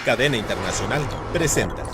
Cadena Internacional presenta.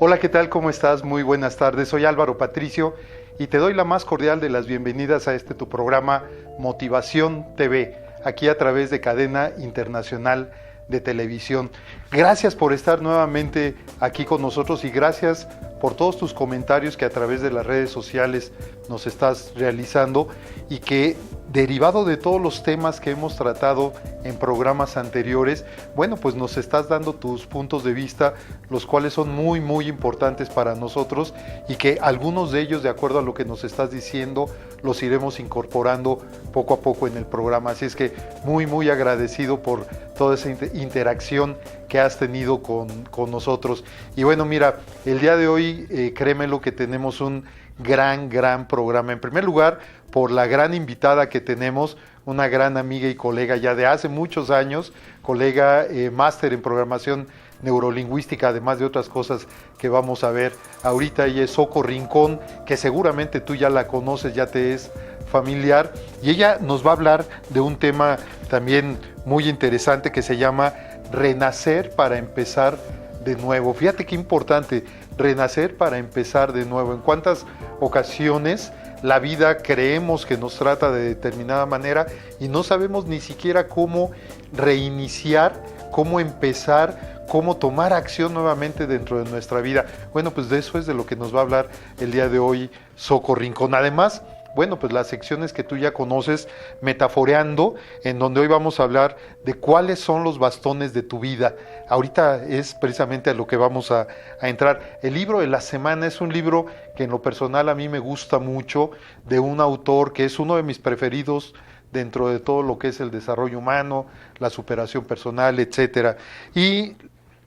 Hola, ¿qué tal? ¿Cómo estás? Muy buenas tardes. Soy Álvaro Patricio y te doy la más cordial de las bienvenidas a tu programa Motivación TV, aquí a través de Cadena Internacional de Televisión. Gracias por estar nuevamente aquí con nosotros y gracias por todos tus comentarios que a través de las redes sociales nos estás realizando y que, derivado de todos los temas que hemos tratado en programas anteriores, bueno, pues nos estás dando tus puntos de vista, los cuales son muy importantes para nosotros y que algunos de ellos, de acuerdo a lo que nos estás diciendo, los iremos incorporando poco a poco en el programa. Así es que muy agradecido por toda esa interacción que has tenido con nosotros. Y bueno, mira, el día de hoy, créemelo que tenemos un gran programa. En primer lugar, por la gran invitada que tenemos, una gran amiga y colega ya de hace muchos años, colega máster en programación neurolingüística, además de otras cosas que vamos a ver ahorita. Ella es Soco Rincón, que seguramente tú ya la conoces, ya te es familiar, y ella nos va a hablar de un tema también muy interesante que se llama renacer para empezar de nuevo. Fíjate qué importante, renacer para empezar de nuevo. En cuántas ocasiones la vida creemos que nos trata de determinada manera y no sabemos ni siquiera cómo reiniciar, cómo empezar, cómo tomar acción nuevamente dentro de nuestra vida. Bueno, pues de eso es de lo que nos va a hablar el día de hoy Soco Rincón. Además, bueno, pues las secciones que tú ya conoces, Metaforeando, en donde hoy vamos a hablar de cuáles son los bastones de tu vida. Ahorita es precisamente a lo que vamos a entrar. El libro de la semana es un libro que en lo personal a mí me gusta mucho, de un autor que es uno de mis preferidos dentro de todo lo que es el desarrollo humano, la superación personal, etcétera. Y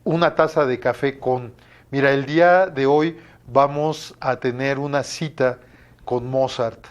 Una taza de café con. Mira, el día de hoy vamos a tener una cita con Mozart.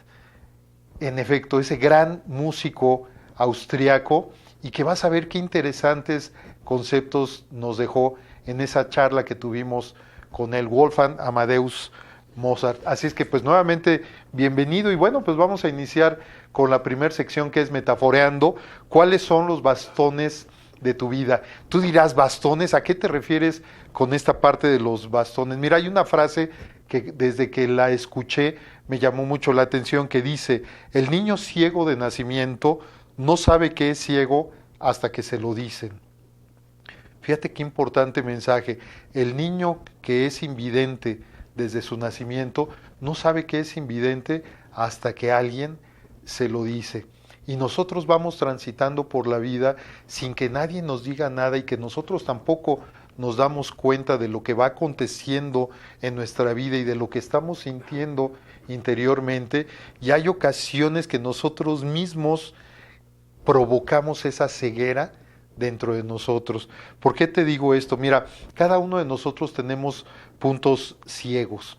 En efecto, ese gran músico austriaco, y que vas a ver qué interesantes conceptos nos dejó en esa charla que tuvimos con el Wolfgang Amadeus Mozart. Así es que pues nuevamente bienvenido y bueno, pues vamos a iniciar con la primera sección, que es Metaforeando. ¿Cuáles son los bastones de tu vida? Tú dirás, ¿bastones? ¿A qué te refieres con esta parte de los bastones? Mira, hay una frase que desde que la escuché me llamó mucho la atención, que dice: el niño ciego de nacimiento no sabe que es ciego hasta que se lo dicen. Fíjate qué importante mensaje. El niño que es invidente desde su nacimiento no sabe que es invidente hasta que alguien se lo dice. Y nosotros vamos transitando por la vida sin que nadie nos diga nada y que nosotros tampoco nos damos cuenta de lo que va aconteciendo en nuestra vida y de lo que estamos sintiendo interiormente. Y hay ocasiones que nosotros mismos provocamos esa ceguera dentro de nosotros. ¿Por qué te digo esto? Mira, cada uno de nosotros tenemos puntos ciegos.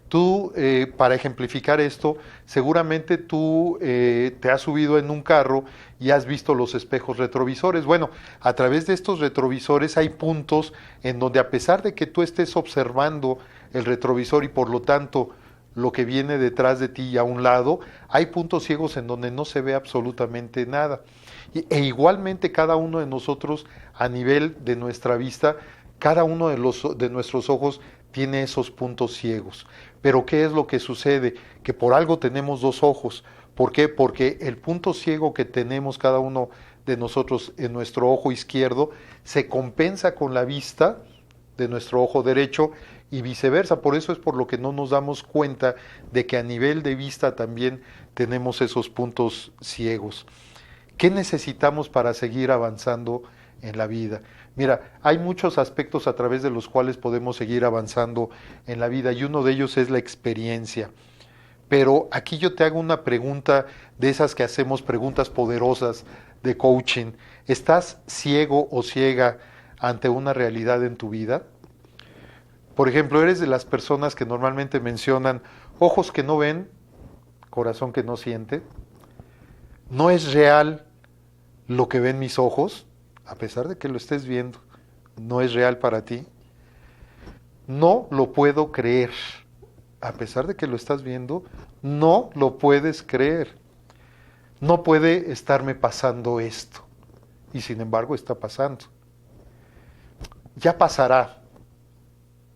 Tú, para ejemplificar esto, seguramente tú te has subido en un carro y has visto los espejos retrovisores. Bueno, a través de estos retrovisores hay puntos en donde, a pesar de que tú estés observando el retrovisor y por lo tanto lo que viene detrás de ti y a un lado, hay puntos ciegos en donde no se ve absolutamente nada. E igualmente cada uno de nosotros, a nivel de nuestra vista, cada uno de nuestros ojos tiene esos puntos ciegos. Pero ¿qué es lo que sucede? Que por algo tenemos dos ojos. ¿Por qué? Porque el punto ciego que tenemos cada uno de nosotros en nuestro ojo izquierdo se compensa con la vista de nuestro ojo derecho y viceversa. Por eso es por lo que no nos damos cuenta de que a nivel de vista también tenemos esos puntos ciegos. ¿Qué necesitamos para seguir avanzando en la vida? Mira, hay muchos aspectos a través de los cuales podemos seguir avanzando en la vida y uno de ellos es la experiencia. Pero aquí yo te hago una pregunta de esas que hacemos, preguntas poderosas de coaching. ¿Estás ciego o ciega ante una realidad en tu vida? Por ejemplo, eres de las personas que normalmente mencionan ojos que no ven, corazón que no siente. No es real lo que ven mis ojos, a pesar de que lo estés viendo, no es real para ti. No lo puedo creer, a pesar de que lo estás viendo, no lo puedes creer. No puede estarme pasando esto, y sin embargo está pasando. Ya pasará.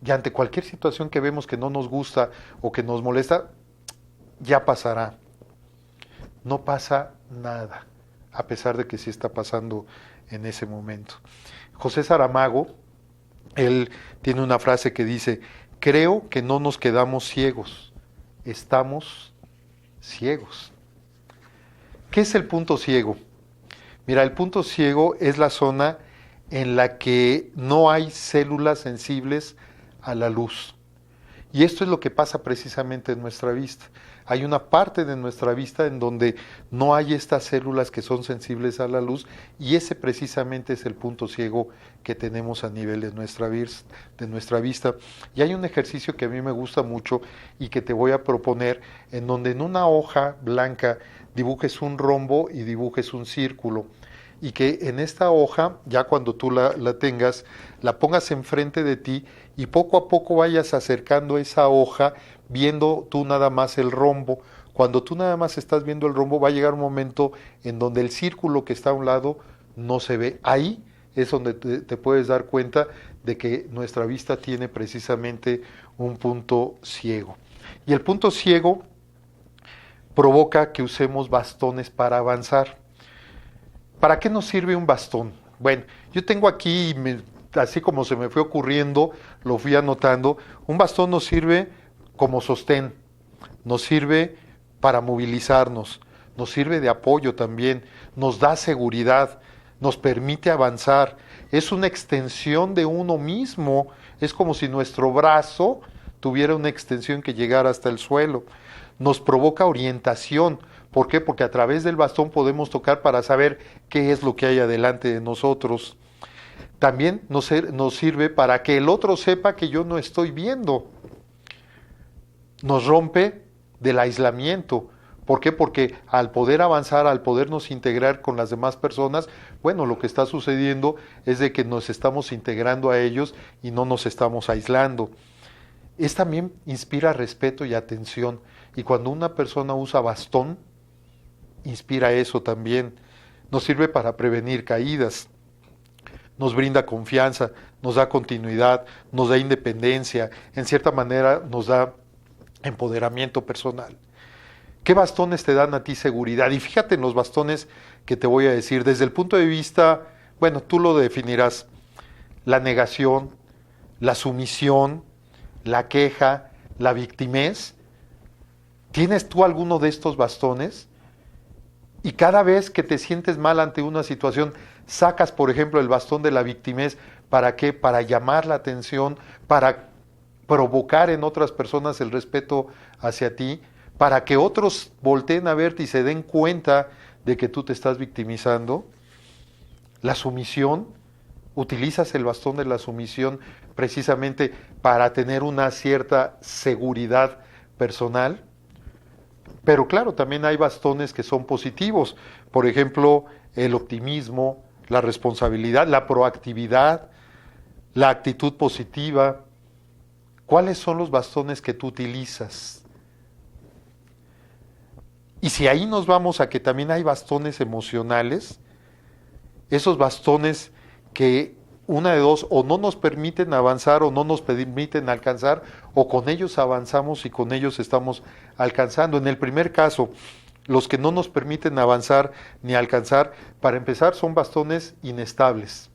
Y ante cualquier situación que vemos que no nos gusta o que nos molesta, ya pasará. No pasa nada, a pesar de que sí está pasando en ese momento. José Saramago, él tiene una frase que dice: creo que no nos quedamos ciegos, estamos ciegos. ¿Qué es el punto ciego? Mira, el punto ciego es la zona en la que no hay células sensibles a la luz. Y esto es lo que pasa precisamente en nuestra vista. Hay una parte de nuestra vista en donde no hay estas células que son sensibles a la luz, y ese precisamente es el punto ciego que tenemos a nivel de nuestra vista. Y hay un ejercicio que a mí me gusta mucho y que te voy a proponer, en donde en una hoja blanca dibujes un rombo y dibujes un círculo. Y que en esta hoja, ya cuando tú la tengas, la pongas enfrente de ti y poco a poco vayas acercando esa hoja, viendo tú nada más el rombo. Cuando tú nada más estás viendo el rombo, va a llegar un momento en donde el círculo que está a un lado no se ve. Ahí es donde te puedes dar cuenta de que nuestra vista tiene precisamente un punto ciego. Y el punto ciego provoca que usemos bastones para avanzar. ¿Para qué nos sirve un bastón? Bueno, yo tengo aquí, así como se me fue ocurriendo, lo fui anotando. Un bastón nos sirve como sostén, nos sirve para movilizarnos, nos sirve de apoyo también, nos da seguridad, nos permite avanzar. Es una extensión de uno mismo, es como si nuestro brazo tuviera una extensión que llegara hasta el suelo. Nos provoca orientación. ¿Por qué? Porque a través del bastón podemos tocar para saber qué es lo que hay adelante de nosotros. También nos sirve para que el otro sepa que yo no estoy viendo. Nos rompe del aislamiento. ¿Por qué? Porque al poder avanzar, al podernos integrar con las demás personas, bueno, lo que está sucediendo es de que nos estamos integrando a ellos y no nos estamos aislando. También inspira respeto y atención. Y cuando una persona usa bastón, inspira eso también. Nos sirve para prevenir caídas, nos brinda confianza, nos da continuidad, nos da independencia, en cierta manera nos da empoderamiento personal. ¿Qué bastones te dan a ti seguridad? Y fíjate en los bastones que te voy a decir, desde el punto de vista, bueno, tú lo definirás: la negación, la sumisión, la queja, la victimez. ¿Tienes tú alguno de estos bastones? Y cada vez que te sientes mal ante una situación, sacas, por ejemplo, el bastón de la victimez. ¿Para qué? Para llamar la atención, para provocar en otras personas el respeto hacia ti, para que otros volteen a verte y se den cuenta de que tú te estás victimizando. La sumisión, utilizas el bastón de la sumisión precisamente para tener una cierta seguridad personal. Pero claro, también hay bastones que son positivos. Por ejemplo, el optimismo, la responsabilidad, la proactividad, la actitud positiva. ¿Cuáles son los bastones que tú utilizas? Y si ahí nos vamos a que también hay bastones emocionales, esos bastones que una de dos, o no nos permiten avanzar o no nos permiten alcanzar, o con ellos avanzamos y con ellos estamos alcanzando. En el primer caso, los que no nos permiten avanzar ni alcanzar, para empezar, son bastones inestables.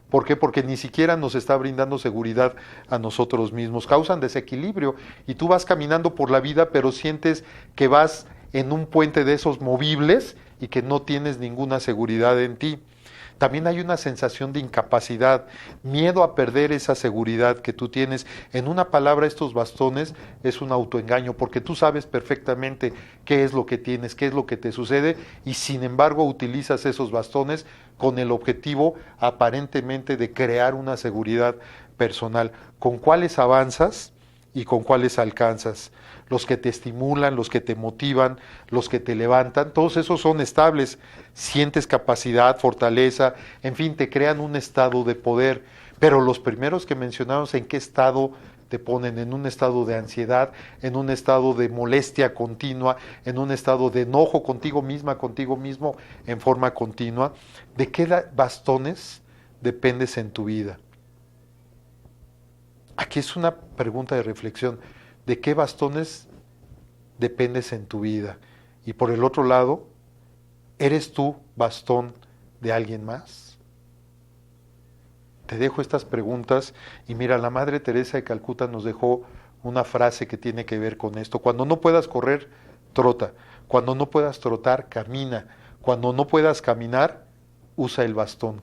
¿Por qué? Porque ni siquiera nos está brindando seguridad a nosotros mismos. Causan desequilibrio y tú vas caminando por la vida, pero sientes que vas en un puente de esos movibles y que no tienes ninguna seguridad en ti. También hay una sensación de incapacidad, miedo a perder esa seguridad que tú tienes. En una palabra, estos bastones es un autoengaño, porque tú sabes perfectamente qué es lo que tienes, qué es lo que te sucede, y sin embargo utilizas esos bastones con el objetivo aparentemente de crear una seguridad personal. ¿Con cuáles avanzas y con cuáles alcanzas? Los que te estimulan, los que te motivan, los que te levantan, todos esos son estables, sientes capacidad, fortaleza, en fin, te crean un estado de poder, pero los primeros que mencionamos, ¿en qué estado te ponen? En un estado de ansiedad, en un estado de molestia continua, en un estado de enojo contigo misma, contigo mismo, en forma continua. ¿De qué bastones dependes en tu vida? Aquí es una pregunta de reflexión. ¿De qué bastones dependes en tu vida? Y por el otro lado, ¿eres tú bastón de alguien más? Te dejo estas preguntas y mira, la Madre Teresa de Calcuta nos dejó una frase que tiene que ver con esto. Cuando no puedas correr, trota. Cuando no puedas trotar, camina. Cuando no puedas caminar, usa el bastón.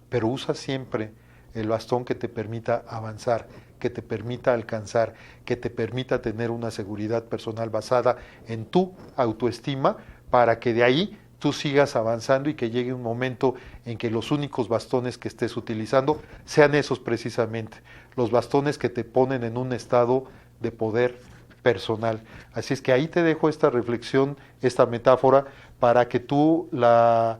Pero usa siempre el bastón que te permita avanzar, que te permita alcanzar, que te permita tener una seguridad personal basada en tu autoestima, para que de ahí tú sigas avanzando y que llegue un momento en que los únicos bastones que estés utilizando sean esos precisamente, los bastones que te ponen en un estado de poder personal. Así es que ahí te dejo esta reflexión, esta metáfora, para que tú la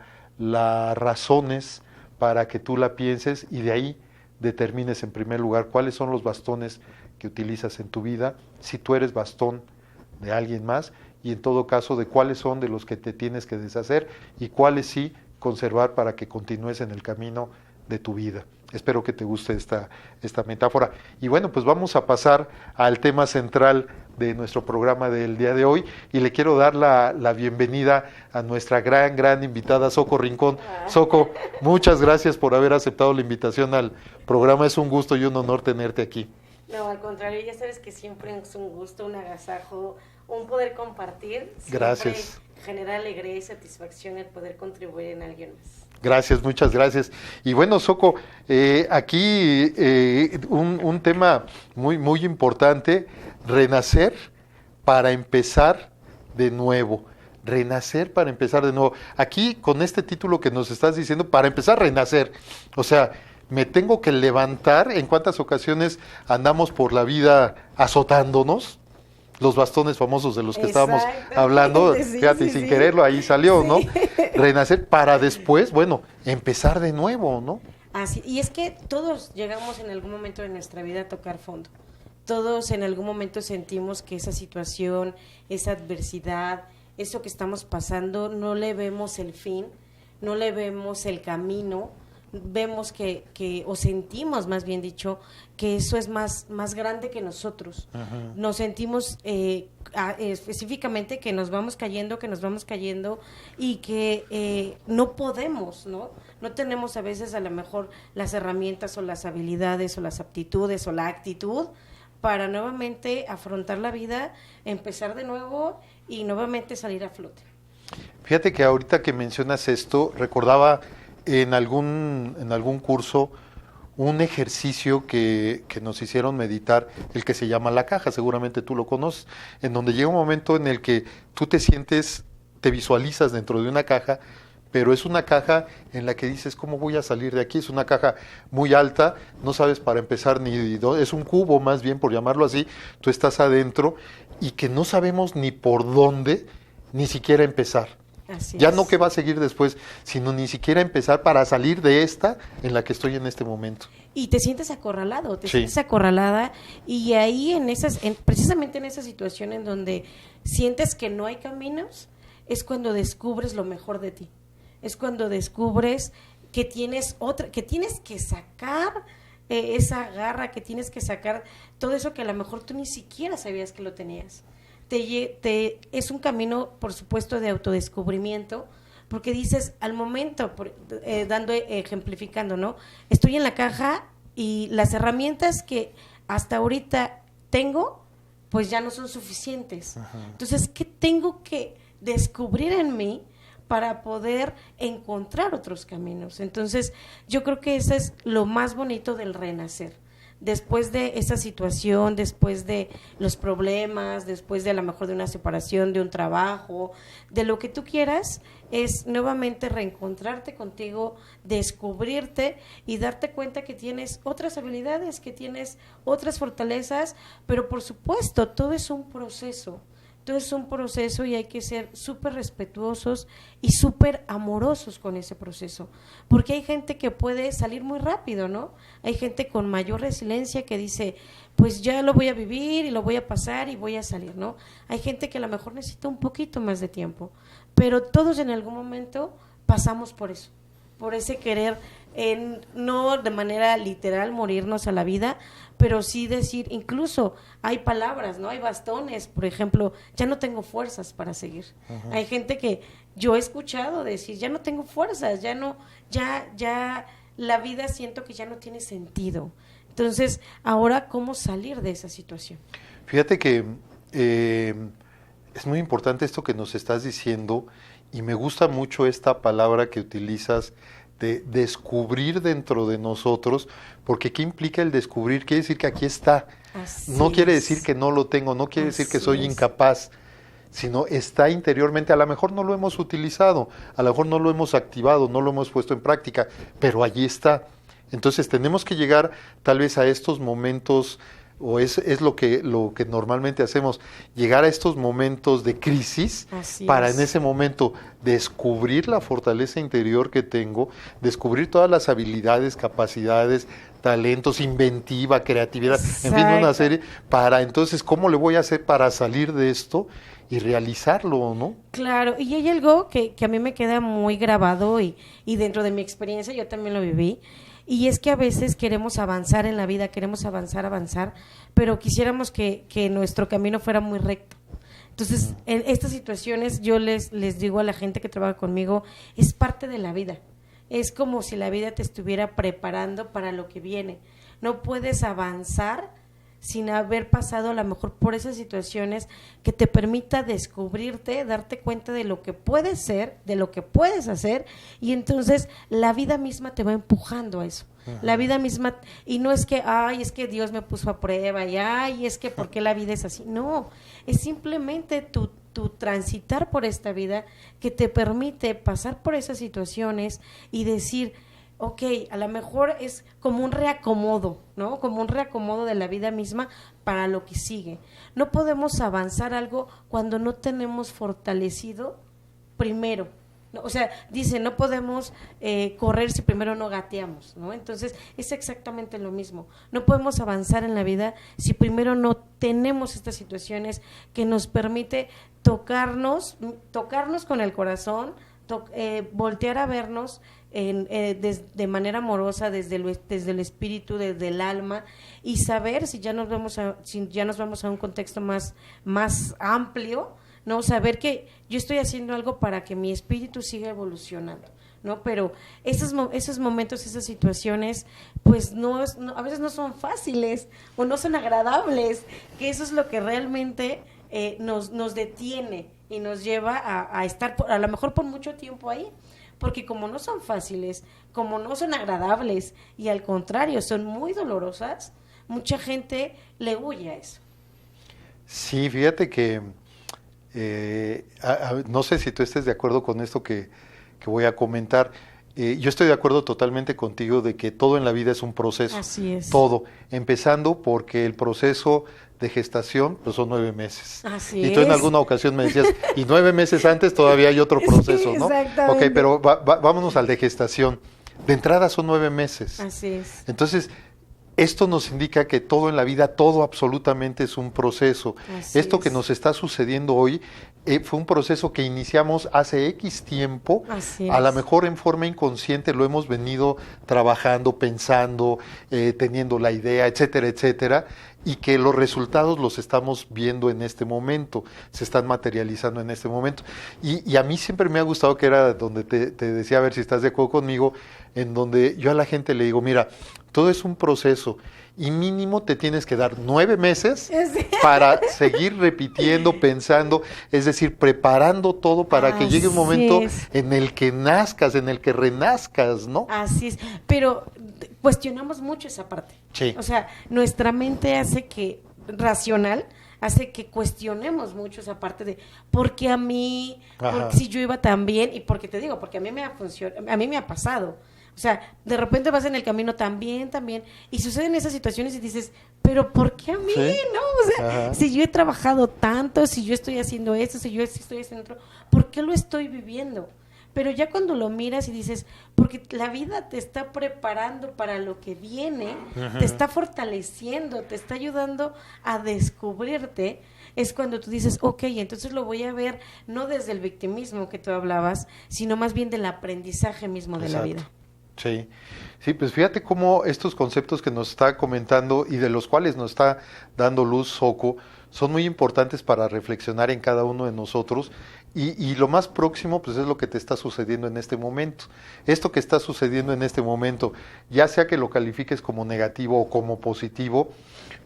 razones, para que tú la pienses y de ahí determines en primer lugar cuáles son los bastones que utilizas en tu vida, si tú eres bastón de alguien más, y en todo caso de cuáles son de los que te tienes que deshacer y cuáles sí conservar para que continúes en el camino de tu vida. Espero que te guste esta metáfora. Y bueno, pues vamos a pasar al tema central de nuestro programa del día de hoy, y le quiero dar la bienvenida a nuestra gran invitada, Soco Rincón. Soco, muchas gracias por haber aceptado la invitación al programa. Es un gusto y un honor tenerte aquí. No, al contrario, ya sabes que siempre es un gusto, un agasajo, un poder compartir. Gracias. Genera alegría y satisfacción el poder contribuir en alguien más. Gracias, muchas gracias. Y bueno, Soco, aquí un tema muy importante, renacer para empezar de nuevo. Renacer para empezar de nuevo. Aquí, con este título que nos estás diciendo, para empezar a renacer. O sea, me tengo que levantar. ¿En cuántas ocasiones andamos por la vida azotándonos? Los bastones famosos de los que estábamos hablando, sí, fíjate, sí, sin quererlo, ahí salió, sí. ¿No? Renacer para después, bueno, empezar de nuevo, ¿no? Así, y es que todos llegamos en algún momento de nuestra vida a tocar fondo. Todos en algún momento sentimos que esa situación, esa adversidad, eso que estamos pasando, no le vemos el fin, no le vemos el camino, vemos que o sentimos, más bien dicho, que eso es más grande que nosotros. Ajá. Nos sentimos específicamente que nos vamos cayendo y que no podemos, ¿no? No tenemos a veces a lo mejor las herramientas o las habilidades o las aptitudes o la actitud para nuevamente afrontar la vida, empezar de nuevo y nuevamente salir a flote. Fíjate que ahorita que mencionas esto, recordaba en algún curso un ejercicio que nos hicieron meditar, el que se llama La Caja, seguramente tú lo conoces, en donde llega un momento en el que tú te sientes, te visualizas dentro de una caja, pero es una caja en la que dices, ¿cómo voy a salir de aquí? Es una caja muy alta, no sabes para empezar ni dónde, es un cubo más bien, por llamarlo así, tú estás adentro y que no sabemos ni por dónde, ni siquiera empezar. Así ya es. No qué va a seguir después, sino ni siquiera empezar para salir de esta en la que estoy en este momento. Y te sientes acorralado, Sí. sientes acorralada, y ahí precisamente en esa situación en donde sientes que no hay caminos, es cuando descubres lo mejor de ti. Es cuando descubres que tienes que sacar esa garra, que tienes que sacar todo eso que a lo mejor tú ni siquiera sabías que lo tenías. Es un camino, por supuesto, de autodescubrimiento, porque dices, al momento, ejemplificando, ¿no? Estoy en la caja y las herramientas que hasta ahorita tengo, pues ya no son suficientes. Ajá. Entonces, ¿qué tengo que descubrir en mí para poder encontrar otros caminos. Entonces, yo creo que eso es lo más bonito del renacer. Después de esa situación, después de los problemas, después de a lo mejor de una separación, de un trabajo, de lo que tú quieras, es nuevamente reencontrarte contigo, descubrirte y darte cuenta que tienes otras habilidades, que tienes otras fortalezas, pero por supuesto, todo es un proceso. Todo es un proceso y hay que ser súper respetuosos y súper amorosos con ese proceso, porque hay gente que puede salir muy rápido, ¿no? Hay gente con mayor resiliencia que dice, pues ya lo voy a vivir y lo voy a pasar y voy a salir, ¿no? Hay gente que a lo mejor necesita un poquito más de tiempo, pero todos en algún momento pasamos por eso, por ese querer, no de manera literal morirnos a la vida, pero sí decir, incluso hay palabras, ¿no? Hay bastones, por ejemplo, ya no tengo fuerzas para seguir. Uh-huh. Hay gente que yo he escuchado decir, ya no tengo fuerzas, ya la vida siento que ya no tiene sentido. Entonces, ahora, ¿cómo salir de esa situación? Fíjate que es muy importante esto que nos estás diciendo y me gusta mucho esta palabra que utilizas de descubrir dentro de nosotros, porque ¿qué implica el descubrir? Quiere decir que aquí está. Así no quiere decir que no lo tengo, no quiere decir que soy incapaz, sino está interiormente. A lo mejor no lo hemos utilizado, a lo mejor no lo hemos activado, no lo hemos puesto en práctica, pero allí está. Entonces tenemos que llegar tal vez a estos momentos, o es lo que normalmente hacemos, llegar a estos momentos de crisis para en ese momento descubrir la fortaleza interior que tengo, descubrir todas las habilidades, capacidades, talentos, inventiva, creatividad, en fin, una serie, para entonces, ¿cómo le voy a hacer para salir de esto y realizarlo, no? Claro, y hay algo que a mí me queda muy grabado y dentro de mi experiencia yo también lo viví. Y es que a veces queremos avanzar en la vida, queremos avanzar, pero quisiéramos que nuestro camino fuera muy recto. Entonces, en estas situaciones yo les digo a la gente que trabaja conmigo, es parte de la vida. Es como si la vida te estuviera preparando para lo que viene. No puedes avanzar sin haber pasado a lo mejor por esas situaciones que te permita descubrirte, darte cuenta de lo que puedes ser, de lo que puedes hacer, y entonces la vida misma te va empujando a eso. Ajá. La vida misma, y no es que, es que Dios me puso a prueba, y es que ¿por qué la vida es así? No, es simplemente tu transitar por esta vida que te permite pasar por esas situaciones y decir, ok, a lo mejor es como un reacomodo, ¿no? Como un reacomodo de la vida misma para lo que sigue. No podemos avanzar algo cuando no tenemos fortalecido primero, ¿no? O sea, dice, no podemos correr si primero no gateamos, ¿no? Entonces, es exactamente lo mismo. No podemos avanzar en la vida si primero no tenemos estas situaciones que nos permite tocarnos con el corazón, voltear a vernos de manera amorosa desde el espíritu, desde el alma, y saber si ya nos vamos a un contexto más amplio, no, saber que yo estoy haciendo algo para que mi espíritu siga evolucionando, ¿no? Pero esos momentos, esas situaciones, pues a veces no son fáciles o no son agradables, que eso es lo que realmente nos detiene y nos lleva a estar a lo mejor por mucho tiempo ahí, porque como no son fáciles, como no son agradables y al contrario son muy dolorosas, mucha gente le huye a eso. Sí, fíjate que no sé si tú estés de acuerdo con esto que voy a comentar. Yo estoy de acuerdo totalmente contigo de que todo en la vida es un proceso. Así es. Todo, empezando porque el proceso de gestación pues son 9 meses. Así y tú en alguna ocasión me decías, y 9 meses antes todavía hay otro proceso, sí, ¿no? Exactamente. Ok, pero vámonos al de gestación. De entrada son 9 meses. Así es. Entonces, esto nos indica que todo en la vida, todo absolutamente es un proceso. Esto que nos está sucediendo hoy fue un proceso que iniciamos hace X tiempo, a lo mejor en forma inconsciente lo hemos venido trabajando, pensando, teniendo la idea, etcétera, etcétera, y que los resultados los estamos viendo en este momento, se están materializando en este momento. Y a mí siempre me ha gustado, que era donde te decía, a ver si estás de acuerdo conmigo, en donde yo a la gente le digo, mira, todo es un proceso y mínimo te tienes que dar 9 meses para seguir repitiendo, pensando, es decir, preparando todo para que llegue un momento en el que nazcas, en el que renazcas, ¿no? Así es, pero cuestionamos mucho esa parte. Sí. O sea, nuestra mente racional, hace que cuestionemos mucho esa parte de ¿por qué a mí? Porque si yo iba tan bien, y porque te digo, porque a mí me ha pasado. O sea, de repente vas en el camino también, y suceden esas situaciones y dices, pero ¿por qué a mí? Sí. ¿No? O sea, si yo he trabajado tanto, si yo estoy haciendo esto, si yo estoy haciendo otro, ¿por qué lo estoy viviendo? Pero ya cuando lo miras y dices, porque la vida te está preparando para lo que viene, te está fortaleciendo, te está ayudando a descubrirte, es cuando tú dices, ok, entonces lo voy a ver no desde el victimismo que tú hablabas, sino más bien del aprendizaje mismo de la vida. Sí, sí, pues fíjate cómo estos conceptos que nos está comentando y de los cuales nos está dando luz Xoco son muy importantes para reflexionar en cada uno de nosotros y lo más próximo pues es lo que te está sucediendo en este momento. Esto que está sucediendo en este momento, ya sea que lo califiques como negativo o como positivo,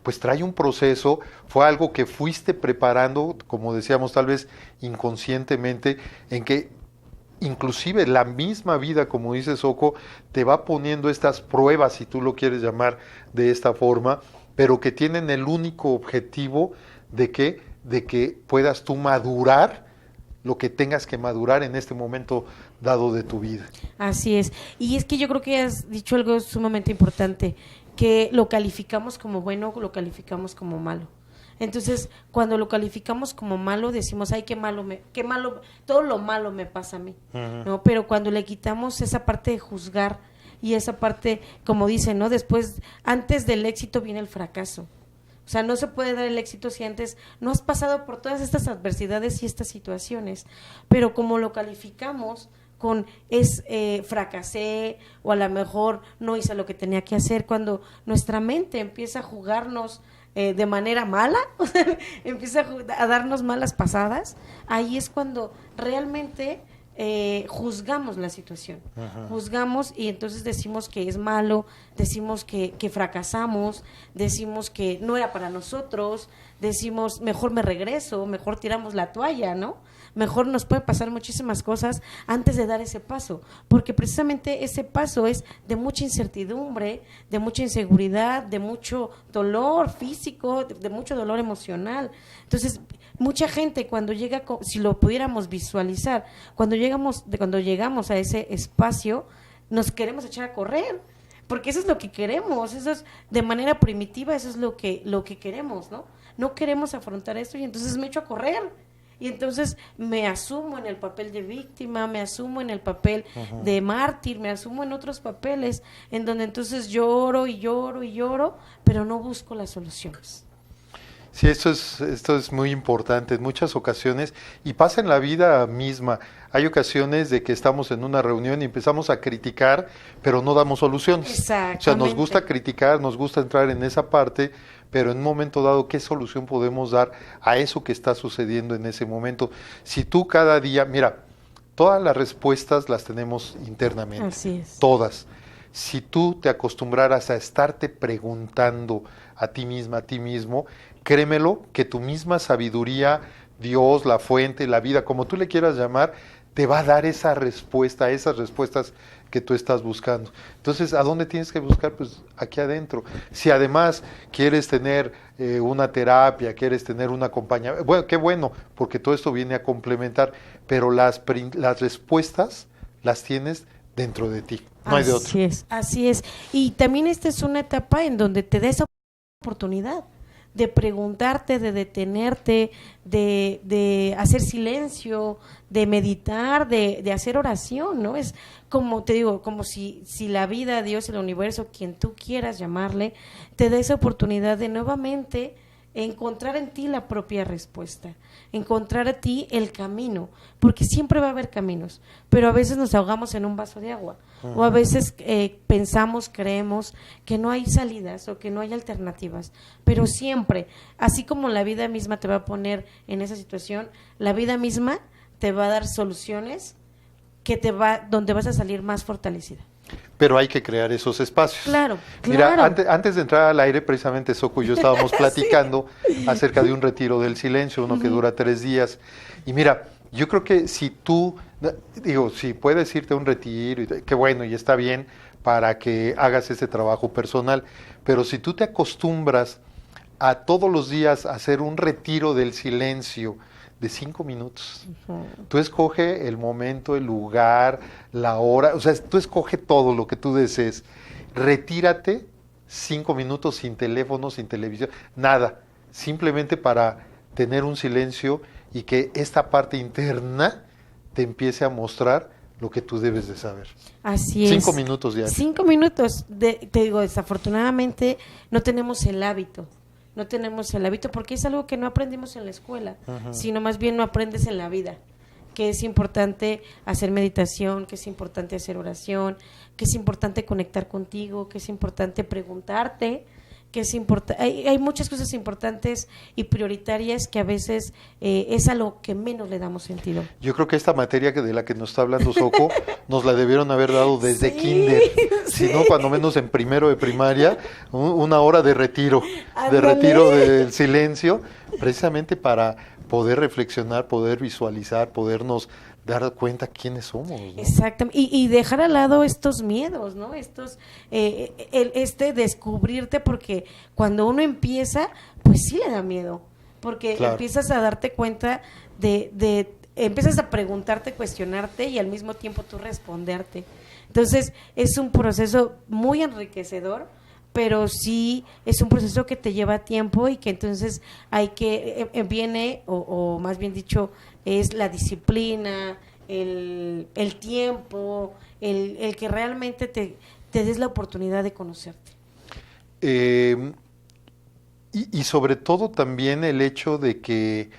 pues trae un proceso, fue algo que fuiste preparando, como decíamos tal vez inconscientemente, en que inclusive la misma vida, como dice Xoco, te va poniendo estas pruebas, si tú lo quieres llamar de esta forma, pero que tienen el único objetivo de que puedas tú madurar lo que tengas que madurar en este momento dado de tu vida. Así es. Y es que yo creo que has dicho algo sumamente importante, que lo calificamos como bueno, lo calificamos como malo. Entonces, cuando lo calificamos como malo, decimos, ay, qué malo, todo lo malo me pasa a mí, ¿no? Pero cuando le quitamos esa parte de juzgar y esa parte, como dicen, ¿no? Después, antes del éxito viene el fracaso. O sea, no se puede dar el éxito si antes no has pasado por todas estas adversidades y estas situaciones. Pero como lo calificamos con fracasé, o a lo mejor no hice lo que tenía que hacer, cuando nuestra mente empieza a jugarnos de manera mala, o sea, empieza a darnos malas pasadas, ahí es cuando realmente juzgamos la situación, juzgamos y entonces decimos que es malo, decimos que fracasamos, decimos que no era para nosotros, decimos mejor me regreso, mejor tiramos la toalla, ¿no? Mejor nos puede pasar muchísimas cosas antes de dar ese paso, porque precisamente ese paso es de mucha incertidumbre, de mucha inseguridad, de mucho dolor físico, de mucho dolor emocional. Entonces, mucha gente cuando llega, si lo pudiéramos visualizar, cuando llegamos a ese espacio, nos queremos echar a correr, porque eso es lo que queremos, eso es de manera primitiva, eso es lo que queremos, ¿no? No queremos afrontar esto y entonces me echo a correr. Y entonces me asumo en el papel de víctima, me asumo en el papel de mártir, me asumo en otros papeles, en donde entonces lloro y lloro y lloro, pero no busco las soluciones. Sí, esto es muy importante en muchas ocasiones y pasa en la vida misma. Hay ocasiones de que estamos en una reunión y empezamos a criticar, pero no damos soluciones. Exactamente. O sea, nos gusta criticar, nos gusta entrar en esa parte, pero en un momento dado, ¿qué solución podemos dar a eso que está sucediendo en ese momento? Si tú cada día, mira, todas las respuestas las tenemos internamente. Así es. Todas. Si tú te acostumbraras a estarte preguntando a ti misma, a ti mismo, créemelo que tu misma sabiduría, Dios, la fuente, la vida, como tú le quieras llamar, te va a dar esa respuesta, esas respuestas que tú estás buscando. Entonces, ¿a dónde tienes que buscar? Pues aquí adentro. Si además quieres tener una terapia, quieres tener un acompañamiento, bueno, qué bueno, porque todo esto viene a complementar, pero las respuestas las tienes dentro de ti, no hay de otro. Así es. Y también esta es una etapa en donde te da esa oportunidad de preguntarte, de detenerte, de hacer silencio, de meditar, de hacer oración, ¿no? Es como te digo, como si la vida, Dios, el universo, quien tú quieras llamarle, te da esa oportunidad de nuevamente encontrar en ti la propia respuesta, encontrar a ti el camino, porque siempre va a haber caminos, pero a veces nos ahogamos en un vaso de agua, o a veces pensamos, creemos que no hay salidas o que no hay alternativas, pero siempre, así como la vida misma te va a poner en esa situación, la vida misma te va a dar soluciones donde vas a salir más fortalecida. Pero hay que crear esos espacios. Claro, Mira, claro. antes de entrar al aire, precisamente Soco y yo estábamos platicando acerca de un retiro del silencio, uno que dura 3 días. Y mira, yo creo que si tú, digo, si puedes irte a un retiro, qué bueno, y está bien para que hagas ese trabajo personal, pero si tú te acostumbras a todos los días hacer un retiro del silencio de 5 minutos. Tú escoge el momento, el lugar, la hora, o sea, tú escoge todo lo que tú desees. Retírate 5 minutos sin teléfono, sin televisión, nada. Simplemente para tener un silencio y que esta parte interna te empiece a mostrar lo que tú debes de saber. Así es. 5 minutos diarios. 5 minutos. Te digo, desafortunadamente no tenemos el hábito. No tenemos el hábito porque es algo que no aprendimos en la escuela, sino más bien no aprendes en la vida. Que es importante hacer meditación, que es importante hacer oración, que es importante conectar contigo, que es importante preguntarte, que es hay muchas cosas importantes y prioritarias que a veces es a lo que menos le damos sentido. Yo creo que esta materia de la que nos está hablando Soco nos la debieron haber dado desde Sí, kinder, sí. si no, cuando menos en primero de primaria, una hora de retiro Ándale. del silencio, precisamente para poder reflexionar, poder visualizar, podernos dar cuenta quiénes somos, ¿no? Exactamente, y dejar al lado estos miedos, ¿no? Estos, descubrirte, porque cuando uno empieza, pues sí le da miedo, porque Claro. empiezas a darte cuenta empiezas a preguntarte, cuestionarte y al mismo tiempo tú responderte. Entonces, es un proceso muy enriquecedor, pero sí es un proceso que te lleva tiempo y que entonces hay que, viene, o más bien dicho, es la disciplina, el tiempo, el que realmente te des la oportunidad de conocerte. Y sobre todo también el hecho de que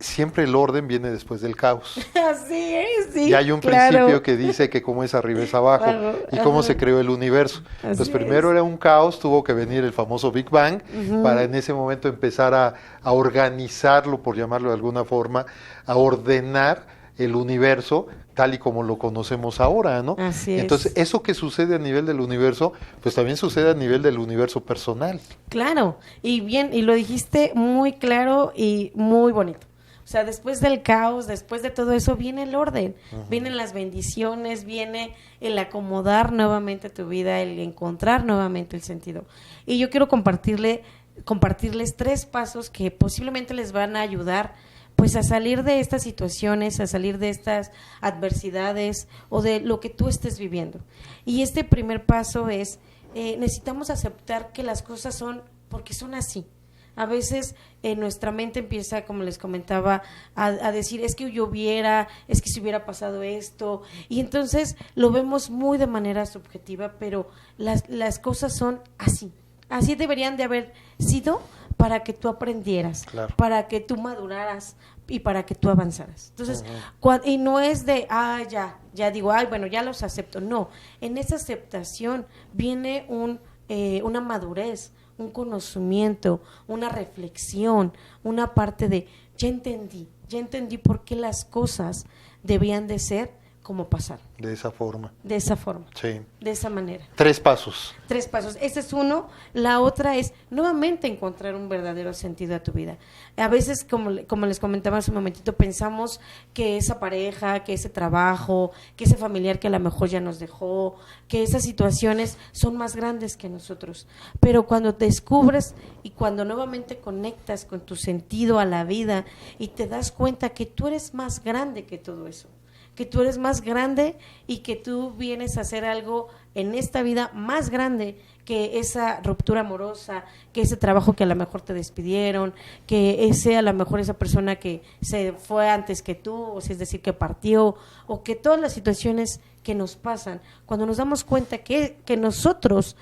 siempre el orden viene después del caos. Así es, sí. Y hay un claro. principio que dice que como es arriba es abajo, Claro, y cómo ajá. se creó el universo. Así Pues primero es. era un caos, tuvo que venir el famoso Big Bang, para en ese momento empezar a organizarlo, por llamarlo de alguna forma, a ordenar el universo tal y como lo conocemos ahora, ¿no? Así es. Entonces, eso que sucede a nivel del universo, pues también sucede a nivel del universo personal. Claro, y bien, y lo dijiste muy claro y muy bonito. O sea, después del caos, después de todo eso, viene el orden, vienen las bendiciones, viene el acomodar nuevamente tu vida, el encontrar nuevamente el sentido. Y yo quiero compartirles 3 pasos que posiblemente les van a ayudar pues a salir de estas situaciones, a salir de estas adversidades o de lo que tú estés viviendo. Y este primer paso es, necesitamos aceptar que las cosas son porque son así. A veces nuestra mente empieza, como les comentaba, a decir, es que es que si hubiera pasado esto, y entonces lo vemos muy de manera subjetiva, pero las cosas son así. Así deberían de haber sido para que tú aprendieras, Claro. para que tú maduraras y para que tú avanzaras. Entonces, y no es de, ya digo, bueno, ya los acepto. No, en esa aceptación viene una madurez, un conocimiento, una reflexión, una parte de, ya entendí por qué las cosas debían de ser como pasaron. De esa forma. De esa forma, Sí. de esa manera. 3 pasos. 3 pasos. Ese es uno. La otra es nuevamente encontrar un verdadero sentido a tu vida. A veces, como les comentaba hace un momentito, pensamos que esa pareja, que ese trabajo, que ese familiar que a lo mejor ya nos dejó, que esas situaciones son más grandes que nosotros. Pero cuando te descubres y cuando nuevamente conectas con tu sentido a la vida y te das cuenta que tú eres más grande que todo eso, que tú eres más grande y que tú vienes a hacer algo en esta vida más grande que esa ruptura amorosa, que ese trabajo que a lo mejor te despidieron, que a lo mejor esa persona que se fue antes que tú, o sea, es decir, que partió, o que todas las situaciones que nos pasan, cuando nos damos cuenta que nosotros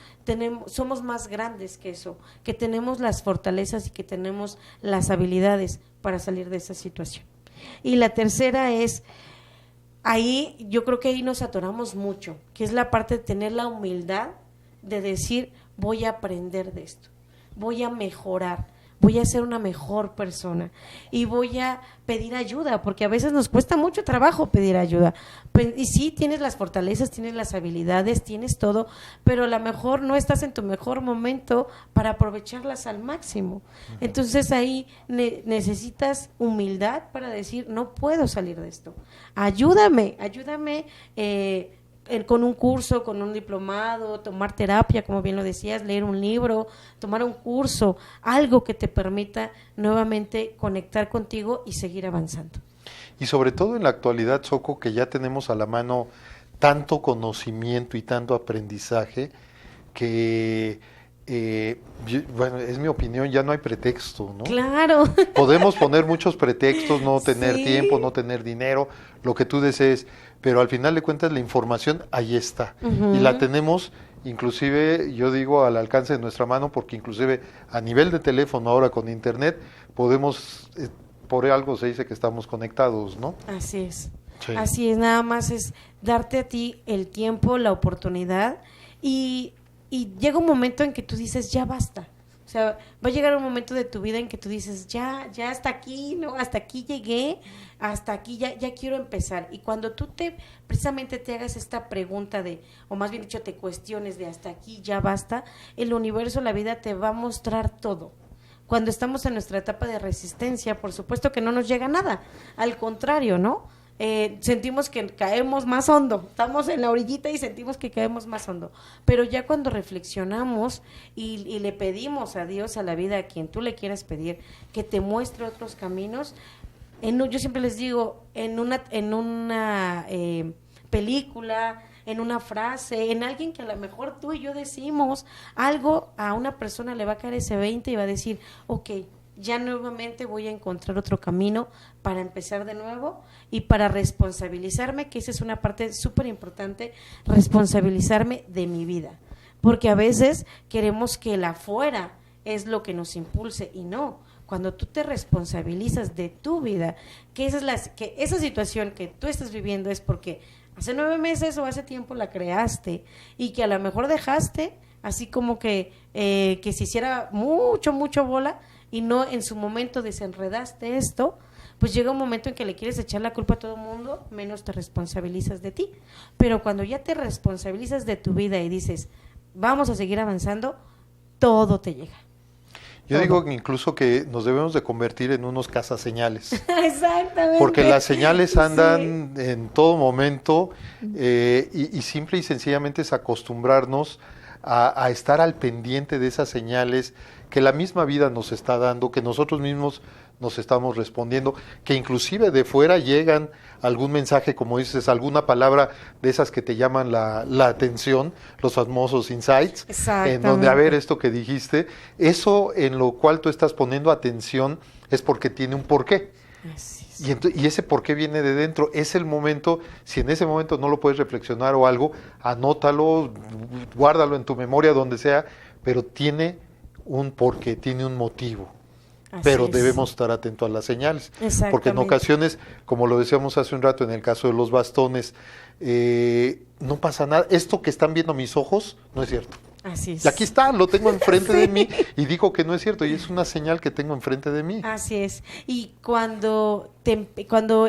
somos más grandes que eso, que tenemos las fortalezas y que tenemos las habilidades para salir de esa situación. Y la tercera es, ahí yo creo que ahí nos atoramos mucho, que es la parte de tener la humildad de decir, voy a aprender de esto, voy a mejorar, voy a ser una mejor persona y voy a pedir ayuda, porque a veces nos cuesta mucho trabajo pedir ayuda. Y sí, tienes las fortalezas, tienes las habilidades, tienes todo, pero a lo mejor no estás en tu mejor momento para aprovecharlas al máximo. Entonces ahí necesitas humildad para decir, no puedo salir de esto. Ayúdame con un curso, con un diplomado, tomar terapia, como bien lo decías, leer un libro, tomar un curso, algo que te permita nuevamente conectar contigo y seguir avanzando. Y sobre todo en la actualidad, Soco, que ya tenemos a la mano tanto conocimiento y tanto aprendizaje que, bueno, es mi opinión, ya no hay pretexto, ¿no? Claro. Podemos poner muchos pretextos, no tener Sí. tiempo, no tener dinero, lo que tú desees, pero al final de cuentas la información ahí está. Y la tenemos, inclusive, yo digo, al alcance de nuestra mano, porque inclusive a nivel de teléfono, ahora con internet, podemos, por algo se dice que estamos conectados, ¿no? Así es. Sí. Así es, nada más es darte a ti el tiempo, la oportunidad y llega un momento en que tú dices, ya basta. O sea, va a llegar un momento de tu vida en que tú dices, ya hasta aquí, ¿no? Hasta aquí llegué, hasta aquí ya quiero empezar. Y cuando tú precisamente te hagas esta pregunta o más bien dicho, te cuestiones de hasta aquí, ya basta, el universo, la vida te va a mostrar todo. Cuando estamos en nuestra etapa de resistencia, por supuesto que no nos llega nada. Al contrario, ¿no? Sentimos que caemos más hondo, estamos en la orillita y sentimos que caemos más hondo, pero ya cuando reflexionamos y le pedimos a Dios, a la vida, a quien tú le quieras pedir, que te muestre otros caminos, yo siempre les digo, en una película, en una frase, en alguien que a lo mejor tú y yo decimos algo, a una persona le va a caer ese 20 y va a decir, ok, ya nuevamente voy a encontrar otro camino para empezar de nuevo y para responsabilizarme, que esa es una parte súper importante, responsabilizarme de mi vida, porque a veces queremos que el afuera es lo que nos impulse y no, cuando tú te responsabilizas de tu vida, que esa situación que tú estás viviendo es porque hace 9 meses o hace tiempo la creaste y que a lo mejor dejaste así como que se hiciera mucho bola y no en su momento desenredaste esto, pues llega un momento en que le quieres echar la culpa a todo el mundo, menos te responsabilizas de ti. Pero cuando ya te responsabilizas de tu vida y dices, vamos a seguir avanzando, todo te llega. Yo digo incluso que nos debemos de convertir en unos cazaseñales. Exactamente. Porque las señales andan Sí. en todo momento y simple y sencillamente es acostumbrarnos a estar al pendiente de esas señales que la misma vida nos está dando, que nosotros mismos nos estamos respondiendo, que inclusive de fuera llegan algún mensaje, como dices, alguna palabra de esas que te llaman la atención, los famosos insights, en donde, a ver, esto que dijiste, eso en lo cual tú estás poniendo atención es porque tiene un porqué. Así es. Y ese por qué viene de dentro, es el momento, si en ese momento no lo puedes reflexionar o algo, anótalo, guárdalo en tu memoria, donde sea, pero tiene un porqué, tiene un motivo. Así Pero es. debemos estar atentos a las señales, Exactamente. porque en ocasiones, como lo decíamos hace un rato en el caso de los bastones, no pasa nada, esto que están viendo mis ojos no es cierto. Así es. Y aquí está, lo tengo enfrente Sí. de mí y digo que no es cierto y es una señal que tengo enfrente de mí. Así es. Y cuando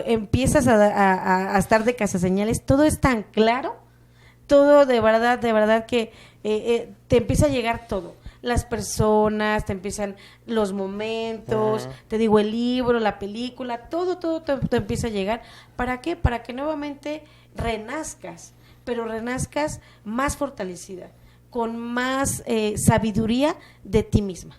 empiezas a estar de cazaseñales, todo es tan claro, todo de verdad que te empieza a llegar todo. Las personas, te empiezan los momentos, te digo, el libro, la película, todo te empieza a llegar. ¿Para qué? Para que nuevamente renazcas, pero renazcas más fortalecida, con más sabiduría de ti misma.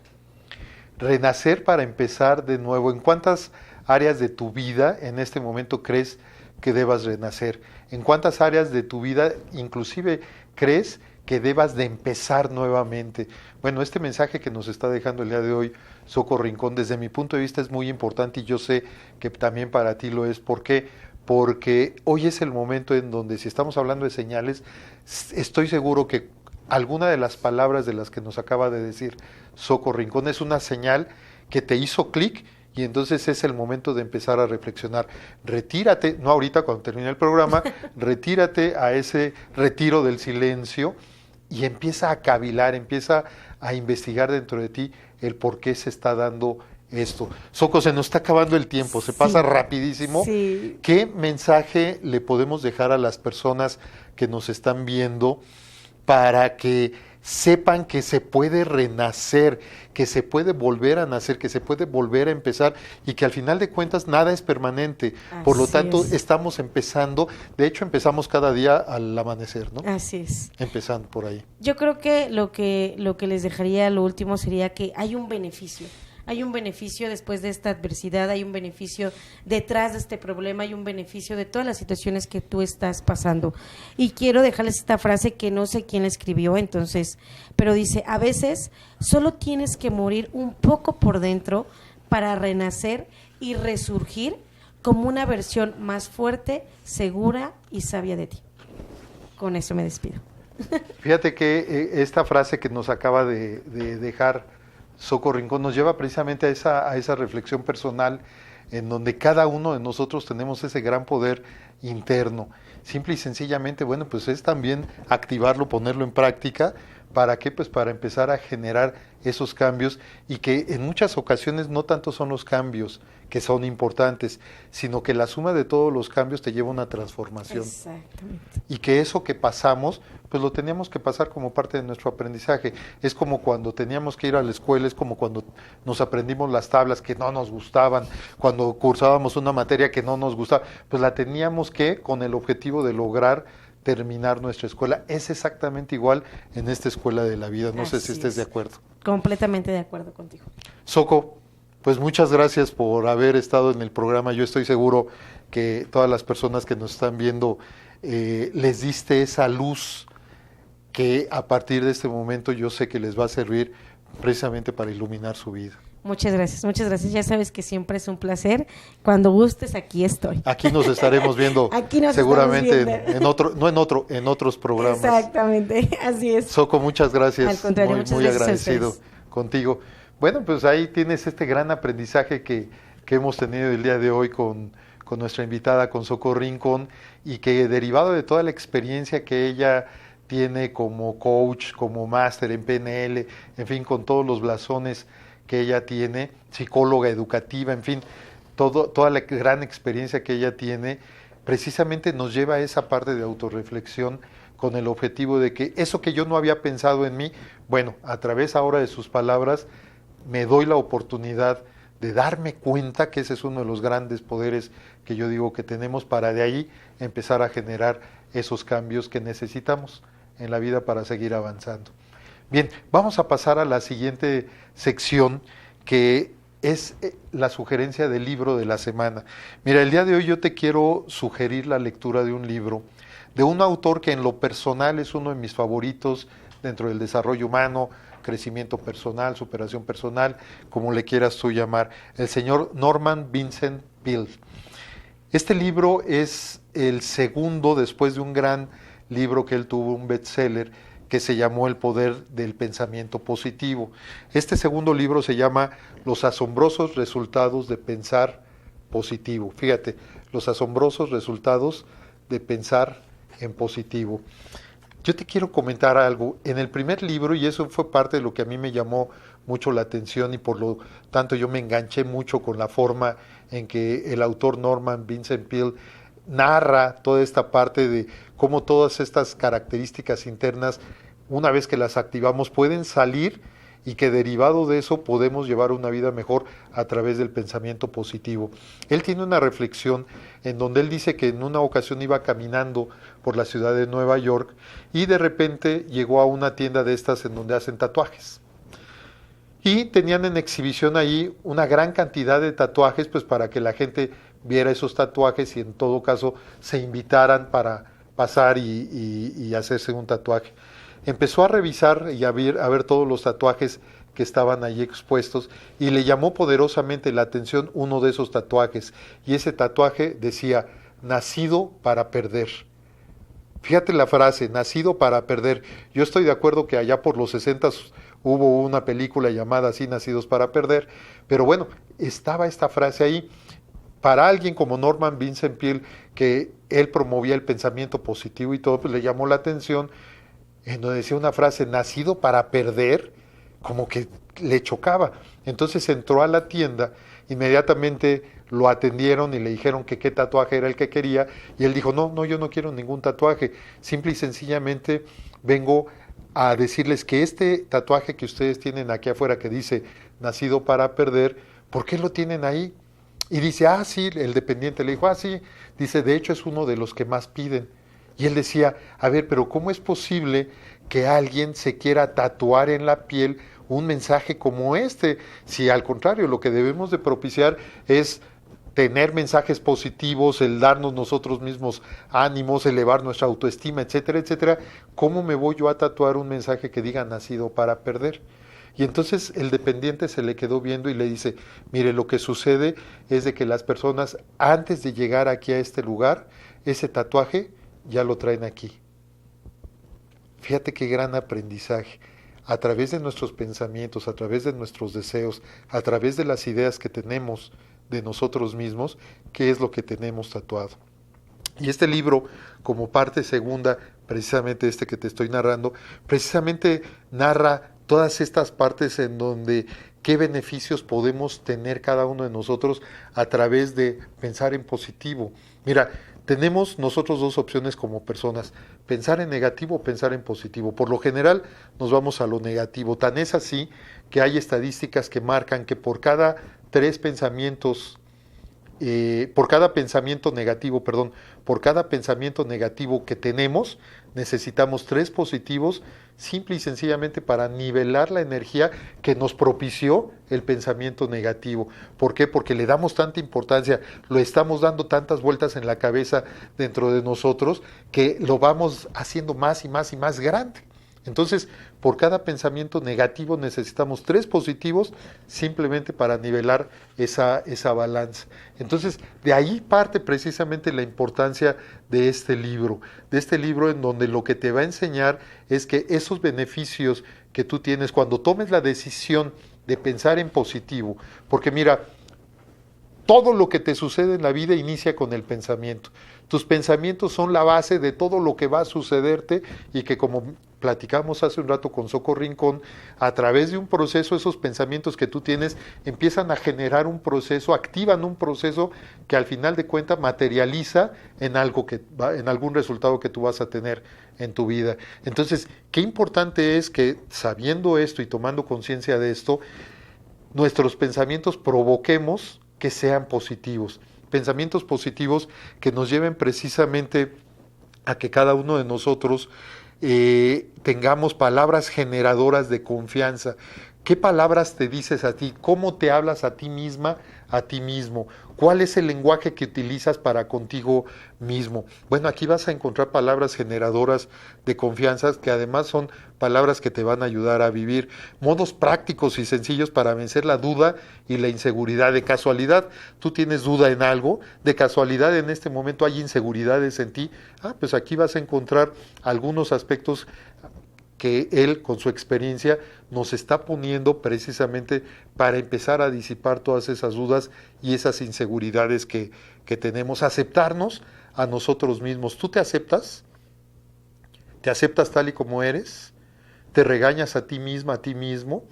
Renacer para empezar de nuevo. ¿En cuántas áreas de tu vida en este momento crees que debas renacer? ¿En cuántas áreas de tu vida inclusive crees que debas de empezar nuevamente? Bueno, este mensaje que nos está dejando el día de hoy Soco Rincón, desde mi punto de vista es muy importante y yo sé que también para ti lo es. ¿Por qué? Porque hoy es el momento en donde, si estamos hablando de señales, estoy seguro que alguna de las palabras de las que nos acaba de decir Soco Rincón es una señal que te hizo clic y entonces es el momento de empezar a reflexionar. Retírate, no ahorita cuando termine el programa, retírate a ese retiro del silencio y empieza a cavilar, empieza a investigar dentro de ti el por qué se está dando esto. Soco, se nos está acabando el tiempo, se Sí. pasa rapidísimo. Sí. ¿Qué mensaje le podemos dejar a las personas que nos están viendo para que sepan que se puede renacer, que se puede volver a nacer, que se puede volver a empezar y que al final de cuentas nada es permanente? Por lo Así tanto, es. estamos empezando, de hecho empezamos cada día al amanecer, ¿no? Así es. Empezando por ahí. Yo creo que lo que les dejaría lo último sería que hay un beneficio. Hay un beneficio después de esta adversidad, hay un beneficio detrás de este problema, hay un beneficio de todas las situaciones que tú estás pasando. Y quiero dejarles esta frase que no sé quién la escribió, entonces, pero dice, a veces solo tienes que morir un poco por dentro para renacer y resurgir como una versión más fuerte, segura y sabia de ti. Con eso me despido. Fíjate que esta frase que nos acaba de dejar Soco Rincón nos lleva precisamente a esa reflexión personal en donde cada uno de nosotros tenemos ese gran poder interno. Simple y sencillamente, bueno, pues es también activarlo, ponerlo en práctica. ¿Para qué? Pues para empezar a generar esos cambios y que en muchas ocasiones no tanto son los cambios que son importantes, sino que la suma de todos los cambios te lleva a una transformación. Exactamente. Y que eso que pasamos, pues lo teníamos que pasar como parte de nuestro aprendizaje. Es como cuando teníamos que ir a la escuela, es como cuando nos aprendimos las tablas que no nos gustaban, cuando cursábamos una materia que no nos gustaba, pues la teníamos que, con el objetivo de lograr terminar nuestra escuela. Es exactamente igual en esta escuela de la vida. No sé si Así estés es. de acuerdo. Completamente de acuerdo contigo. Soco, pues muchas gracias por haber estado en el programa. Yo estoy seguro que todas las personas que nos están viendo les diste esa luz que a partir de este momento yo sé que les va a servir precisamente para iluminar su vida. Muchas gracias, muchas gracias. Ya sabes que siempre es un placer. Cuando gustes, aquí estoy. Aquí nos estaremos viendo Aquí nos seguramente estamos viendo. en otros programas. Exactamente, así es. Soco, muchas gracias. Al contrario, muy, muchas muy gracias a agradecido ustedes. contigo. Bueno, pues ahí tienes este gran aprendizaje que hemos tenido el día de hoy con nuestra invitada, con Soco Rincón, y que derivado de toda la experiencia que ella tiene como coach, como máster en PNL, en fin, con todos los blasones que ella tiene, psicóloga educativa, en fin, toda la gran experiencia que ella tiene, precisamente nos lleva a esa parte de autorreflexión con el objetivo de que eso que yo no había pensado en mí, bueno, a través ahora de sus palabras, me doy la oportunidad de darme cuenta que ese es uno de los grandes poderes que yo digo que tenemos para de ahí empezar a generar esos cambios que necesitamos en la vida para seguir avanzando. Bien, vamos a pasar a la siguiente sección que es la sugerencia del libro de la semana. Mira, el día de hoy yo te quiero sugerir la lectura de un libro de un autor que en lo personal es uno de mis favoritos dentro del desarrollo humano, crecimiento personal, superación personal, como le quieras tú llamar, el señor Norman Vincent Peale. Este libro es el segundo después de un gran libro que él tuvo, un bestseller, que se llamó El poder del pensamiento positivo. Este segundo libro se llama Los asombrosos resultados de pensar positivo. Fíjate, los asombrosos resultados de pensar en positivo. Yo te quiero comentar algo. En el primer libro, y eso fue parte de lo que a mí me llamó mucho la atención y por lo tanto yo me enganché mucho con la forma en que el autor Norman Vincent Peale narra toda esta parte de cómo todas estas características internas, una vez que las activamos, pueden salir y que derivado de eso podemos llevar una vida mejor a través del pensamiento positivo. Él tiene una reflexión en donde él dice que en una ocasión iba caminando por la ciudad de Nueva York y de repente llegó a una tienda de estas en donde hacen tatuajes. Y tenían en exhibición ahí una gran cantidad de tatuajes, pues para que la gente viera esos tatuajes y en todo caso se invitaran para pasar y hacerse un tatuaje. Empezó a revisar y a ver todos los tatuajes que estaban allí expuestos y le llamó poderosamente la atención uno de esos tatuajes. Y ese tatuaje decía, nacido para perder. Fíjate la frase, nacido para perder. Yo estoy de acuerdo que allá por los 60 hubo una película llamada así, Nacidos para Perder, pero bueno, estaba esta frase ahí. Para alguien como Norman Vincent Peale, que él promovía el pensamiento positivo y todo, pues le llamó la atención en donde decía una frase, nacido para perder, como que le chocaba. Entonces entró a la tienda, inmediatamente lo atendieron y le dijeron que qué tatuaje era el que quería, y él dijo, no, yo no quiero ningún tatuaje, simple y sencillamente vengo a decirles que este tatuaje que ustedes tienen aquí afuera que dice nacido para perder, ¿por qué lo tienen ahí? Y dice, sí, el dependiente le dijo, sí, dice, de hecho es uno de los que más piden. Y él decía, a ver, pero ¿cómo es posible que alguien se quiera tatuar en la piel un mensaje como este? Si al contrario, lo que debemos de propiciar es tener mensajes positivos, el darnos nosotros mismos ánimos, elevar nuestra autoestima, etcétera, etcétera. ¿Cómo me voy yo a tatuar un mensaje que diga nacido para perder? Y entonces el dependiente se le quedó viendo y le dice, mire, lo que sucede es de que las personas antes de llegar aquí a este lugar, ese tatuaje ya lo traen aquí. Fíjate qué gran aprendizaje. A través de nuestros pensamientos, a través de nuestros deseos, a través de las ideas que tenemos de nosotros mismos, qué es lo que tenemos tatuado. Y este libro, como parte segunda, precisamente este que te estoy narrando, precisamente narra todas estas partes en donde qué beneficios podemos tener cada uno de nosotros a través de pensar en positivo. Mira, tenemos nosotros dos opciones como personas, pensar en negativo o pensar en positivo. Por lo general nos vamos a lo negativo. Tan es así que hay estadísticas que marcan que por cada pensamiento negativo que tenemos, necesitamos 3 positivos, simple y sencillamente para nivelar la energía que nos propició el pensamiento negativo. ¿Por qué? Porque le damos tanta importancia, lo estamos dando tantas vueltas en la cabeza dentro de nosotros, que lo vamos haciendo más y más y más grande. Entonces, por cada pensamiento negativo necesitamos 3 positivos simplemente para nivelar esa balanza. Entonces, de ahí parte precisamente la importancia de este libro en donde lo que te va a enseñar es que esos beneficios que tú tienes cuando tomes la decisión de pensar en positivo, porque mira, todo lo que te sucede en la vida inicia con el pensamiento. Tus pensamientos son la base de todo lo que va a sucederte y que, como platicamos hace un rato con Soco Rincón, a través de un proceso, esos pensamientos que tú tienes empiezan a generar un proceso, activan un proceso que al final de cuentas materializa en algún resultado que tú vas a tener en tu vida. Entonces, qué importante es que, sabiendo esto y tomando conciencia de esto, nuestros pensamientos provoquemos que sean positivos, pensamientos positivos que nos lleven precisamente a que cada uno de nosotros tengamos palabras generadoras de confianza. ¿Qué palabras te dices a ti? ¿Cómo te hablas a ti misma, a ti mismo? ¿Cuál es el lenguaje que utilizas para contigo mismo? Bueno, aquí vas a encontrar palabras generadoras de confianza que además son palabras que te van a ayudar a vivir. Modos prácticos y sencillos para vencer la duda y la inseguridad. De casualidad, tú tienes duda en algo, de casualidad en este momento hay inseguridades en ti. Pues aquí vas a encontrar algunos aspectos que él, con su experiencia, nos está poniendo precisamente para empezar a disipar todas esas dudas y esas inseguridades que tenemos. Aceptarnos a nosotros mismos. ¿Tú te aceptas? ¿Te aceptas tal y como eres? ¿Te regañas a ti misma, a ti mismo?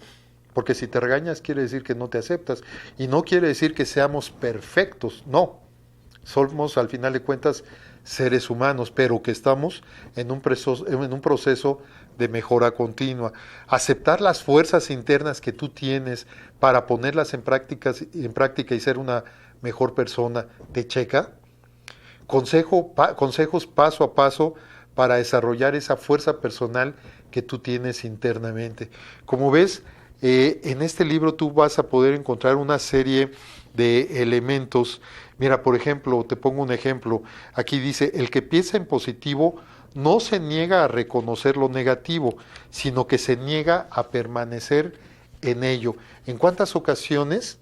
Porque si te regañas quiere decir que no te aceptas. Y no quiere decir que seamos perfectos, no. Somos, al final de cuentas, seres humanos, pero que estamos en un proceso de mejora continua. Aceptar las fuerzas internas que tú tienes para ponerlas en práctica y ser una mejor persona, ¿te checa? Consejos paso a paso para desarrollar esa fuerza personal que tú tienes internamente. Como ves, en este libro tú vas a poder encontrar una serie de elementos. Mira, por ejemplo, te pongo un ejemplo. Aquí dice, el que piensa en positivo no se niega a reconocer lo negativo, sino que se niega a permanecer en ello. ¿En cuántas ocasiones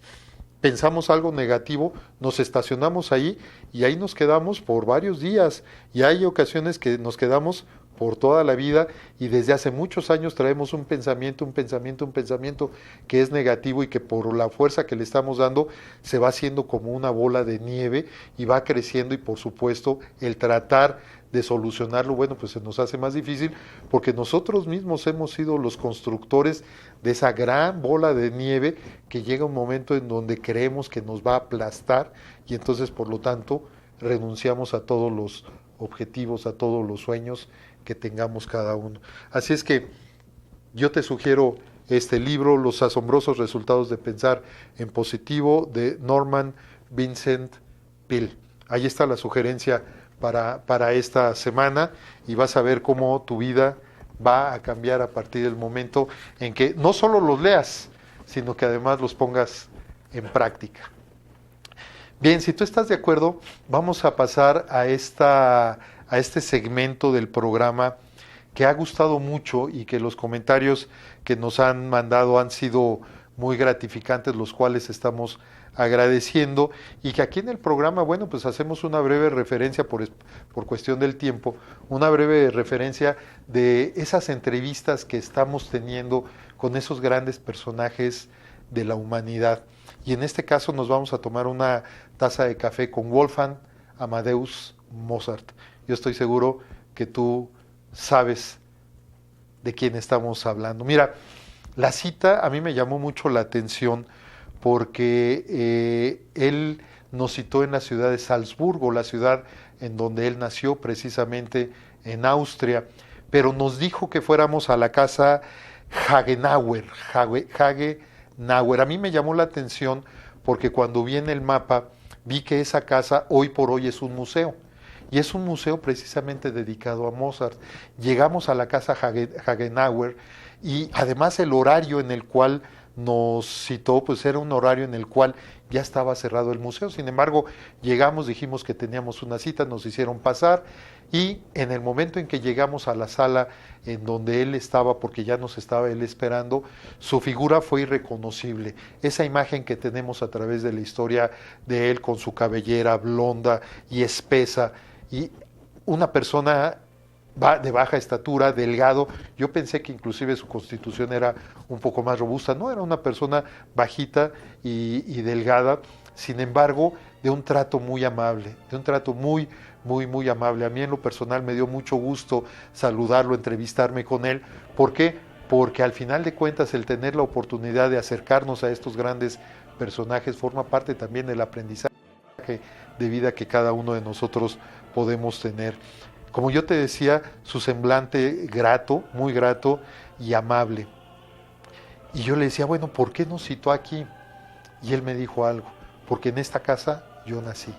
pensamos algo negativo, nos estacionamos ahí y ahí nos quedamos por varios días? Y hay ocasiones que nos quedamos por toda la vida, y desde hace muchos años traemos un pensamiento que es negativo y que por la fuerza que le estamos dando se va haciendo como una bola de nieve y va creciendo, y por supuesto el tratar de solucionarlo, bueno, pues se nos hace más difícil porque nosotros mismos hemos sido los constructores de esa gran bola de nieve que llega un momento en donde creemos que nos va a aplastar, y entonces por lo tanto renunciamos a todos los objetivos, a todos los sueños que tengamos cada uno. Así es que yo te sugiero este libro, Los asombrosos resultados de pensar en positivo, de Norman Vincent Peale. Ahí está la sugerencia para esta semana, y vas a ver cómo tu vida va a cambiar a partir del momento en que no solo los leas, sino que además los pongas en práctica. Bien, si tú estás de acuerdo, vamos a pasar a este segmento del programa que ha gustado mucho y que los comentarios que nos han mandado han sido muy gratificantes, los cuales estamos agradeciendo, y que aquí en el programa, bueno, pues hacemos una breve referencia por cuestión del tiempo, una breve referencia de esas entrevistas que estamos teniendo con esos grandes personajes de la humanidad. Y en este caso nos vamos a tomar una taza de café con Wolfgang Amadeus Mozart. Yo estoy seguro que tú sabes de quién estamos hablando. Mira, la cita a mí me llamó mucho la atención porque él nos citó en la ciudad de Salzburgo, la ciudad en donde él nació, precisamente en Austria, pero nos dijo que fuéramos a la casa Hagenauer. A mí me llamó la atención porque cuando vi en el mapa, vi que esa casa hoy por hoy es un museo. Y es un museo precisamente dedicado a Mozart. Llegamos a la casa Hagenauer y además el horario en el cual nos citó, pues era un horario en el cual ya estaba cerrado el museo. Sin embargo, llegamos, dijimos que teníamos una cita, nos hicieron pasar, y en el momento en que llegamos a la sala en donde él estaba, porque ya nos estaba él esperando, su figura fue irreconocible. Esa imagen que tenemos a través de la historia de él con su cabellera blonda y espesa, y una persona de baja estatura, delgado. Yo pensé que inclusive su constitución era un poco más robusta. No, era una persona bajita y delgada, sin embargo, de un trato muy amable, de un trato muy amable. A mí en lo personal me dio mucho gusto saludarlo, entrevistarme con él. ¿Por qué? Porque al final de cuentas el tener la oportunidad de acercarnos a estos grandes personajes forma parte también del aprendizaje de vida que cada uno de nosotros podemos tener. Como yo te decía, su semblante grato, muy grato y amable. Y yo le decía, bueno, ¿por qué nos citó aquí? Y él me dijo algo, porque en esta casa yo nací.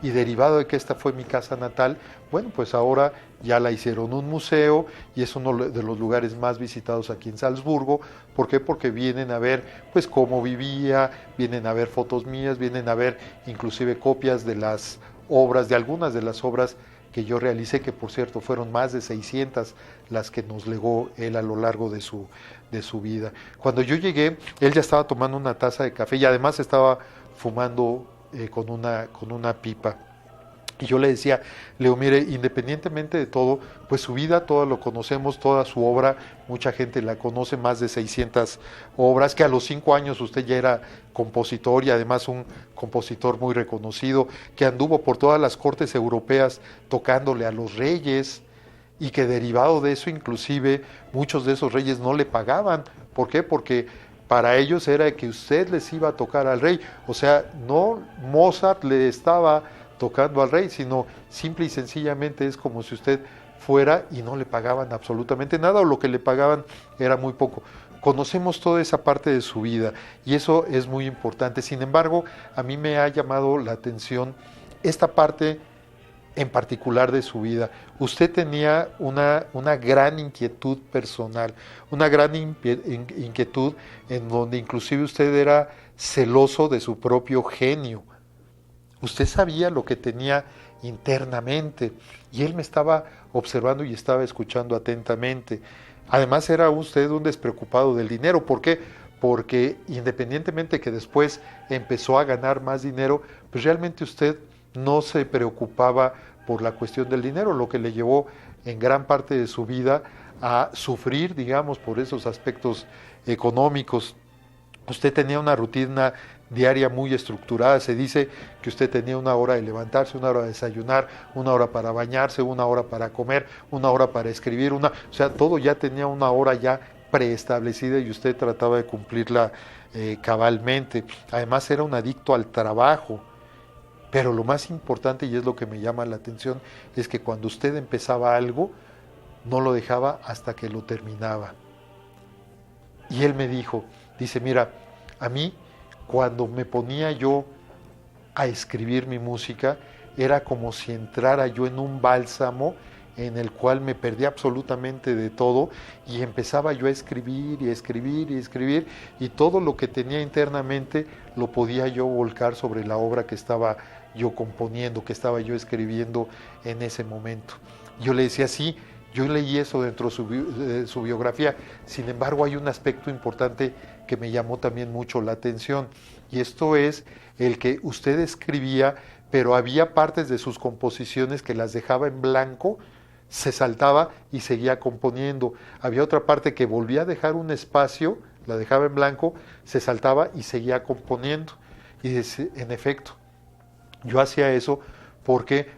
Y derivado de que esta fue mi casa natal, bueno, pues ahora ya la hicieron un museo y es uno de los lugares más visitados aquí en Salzburgo. ¿Por qué? Porque vienen a ver pues cómo vivía, vienen a ver fotos mías, vienen a ver inclusive copias de las obras, de algunas de las obras que yo realicé, que por cierto fueron más de 600 las que nos legó él a lo largo de su vida. Cuando yo llegué, él ya estaba tomando una taza de café y además estaba fumando con una pipa. Y yo le decía, Leo, mire, independientemente de todo, pues su vida, toda lo conocemos, toda su obra, mucha gente la conoce, más de 600 obras, que a los 5 años usted ya era compositor y además un compositor muy reconocido, que anduvo por todas las cortes europeas tocándole a los reyes, y que derivado de eso inclusive muchos de esos reyes no le pagaban. ¿Por qué? Porque para ellos era que usted les iba a tocar al rey. O sea, no Mozart le estaba tocando al rey, sino simple y sencillamente es como si usted fuera y no le pagaban absolutamente nada, o lo que le pagaban era muy poco. Conocemos toda esa parte de su vida y eso es muy importante. Sin embargo, a mí me ha llamado la atención esta parte en particular de su vida. Usted tenía una gran inquietud personal, una gran inquietud en donde inclusive usted era celoso de su propio genio. Usted sabía lo que tenía internamente y él me estaba observando y estaba escuchando atentamente. Además era usted un despreocupado del dinero. ¿Por qué? Porque independientemente que después empezó a ganar más dinero, pues realmente usted no se preocupaba por la cuestión del dinero. Lo que le llevó en gran parte de su vida a sufrir, digamos, por esos aspectos económicos. Usted tenía una rutina diaria muy estructurada. Se dice que usted tenía una hora de levantarse, una hora de desayunar, una hora para bañarse, una hora para comer, una hora para escribir, o sea, todo ya tenía una hora ya preestablecida y usted trataba de cumplirla cabalmente. Además era un adicto al trabajo. Pero lo más importante, y es lo que me llama la atención, es que cuando usted empezaba algo, no lo dejaba hasta que lo terminaba. Y él me dice, mira, a mí cuando me ponía yo a escribir mi música, era como si entrara yo en un bálsamo en el cual me perdí absolutamente de todo y empezaba yo a escribir y escribir y escribir, y todo lo que tenía internamente lo podía yo volcar sobre la obra que estaba yo componiendo, que estaba yo escribiendo en ese momento. Yo le decía, sí, yo leí eso dentro de su biografía. Sin embargo, hay un aspecto importante que me llamó también mucho la atención, y esto es el que usted escribía, pero había partes de sus composiciones que las dejaba en blanco, se saltaba y seguía componiendo. Había otra parte que volvía a dejar un espacio, la dejaba en blanco, se saltaba y seguía componiendo. Y en efecto, yo hacía eso porque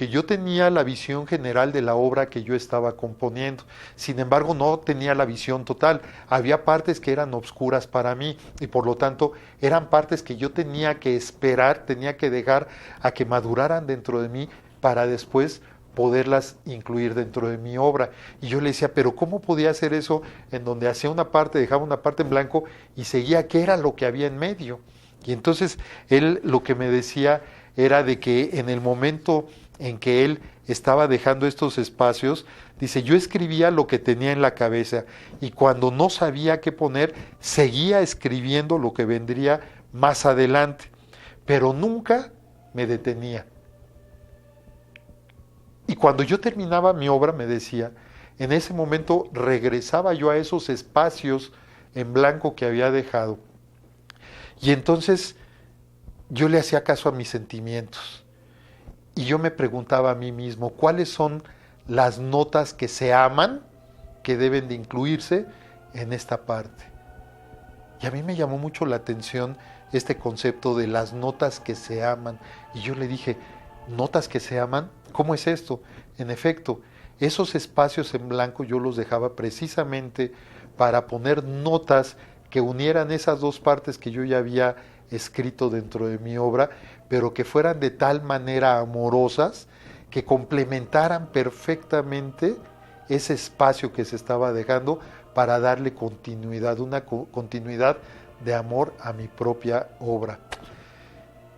yo tenía la visión general de la obra que yo estaba componiendo. Sin embargo, no tenía la visión total. Había partes que eran obscuras para mí y por lo tanto eran partes que yo tenía que esperar, tenía que dejar a que maduraran dentro de mí para después poderlas incluir dentro de mi obra. Y yo le decía, pero ¿cómo podía hacer eso en donde hacía una parte, dejaba una parte en blanco y seguía qué era lo que había en medio? Y entonces él lo que me decía era de que en el momento en que él estaba dejando estos espacios, dice, yo escribía lo que tenía en la cabeza y cuando no sabía qué poner, seguía escribiendo lo que vendría más adelante, pero nunca me detenía. Y cuando yo terminaba mi obra, me decía, en ese momento regresaba yo a esos espacios en blanco que había dejado. Y entonces yo le hacía caso a mis sentimientos. Y yo me preguntaba a mí mismo, ¿cuáles son las notas que se aman, que deben de incluirse en esta parte? Y a mí me llamó mucho la atención este concepto de las notas que se aman. Y yo le dije, ¿notas que se aman? ¿Cómo es esto? En efecto, esos espacios en blanco yo los dejaba precisamente para poner notas que unieran esas dos partes que yo ya había escrito dentro de mi obra, pero que fueran de tal manera amorosas que complementaran perfectamente ese espacio que se estaba dejando para darle continuidad, una continuidad de amor a mi propia obra.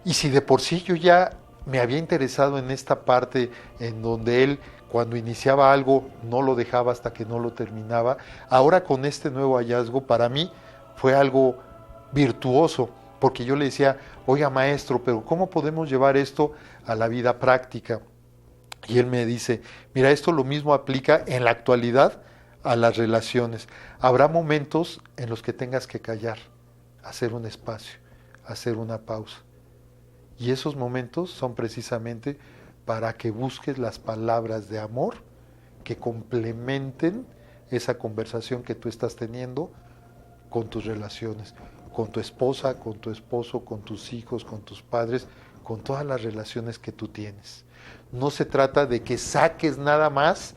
Y si de por sí yo ya me había interesado en esta parte en donde él, cuando iniciaba algo, no lo dejaba hasta que no lo terminaba, ahora con este nuevo hallazgo para mí fue algo virtuoso, porque yo le decía, oiga maestro, pero ¿cómo podemos llevar esto a la vida práctica? Y él me dice, mira, esto lo mismo aplica en la actualidad a las relaciones. Habrá momentos en los que tengas que callar, hacer un espacio, hacer una pausa. Y esos momentos son precisamente para que busques las palabras de amor que complementen esa conversación que tú estás teniendo con tus relaciones, con tu esposa, con tu esposo, con tus hijos, con tus padres, con todas las relaciones que tú tienes. No se trata de que saques nada más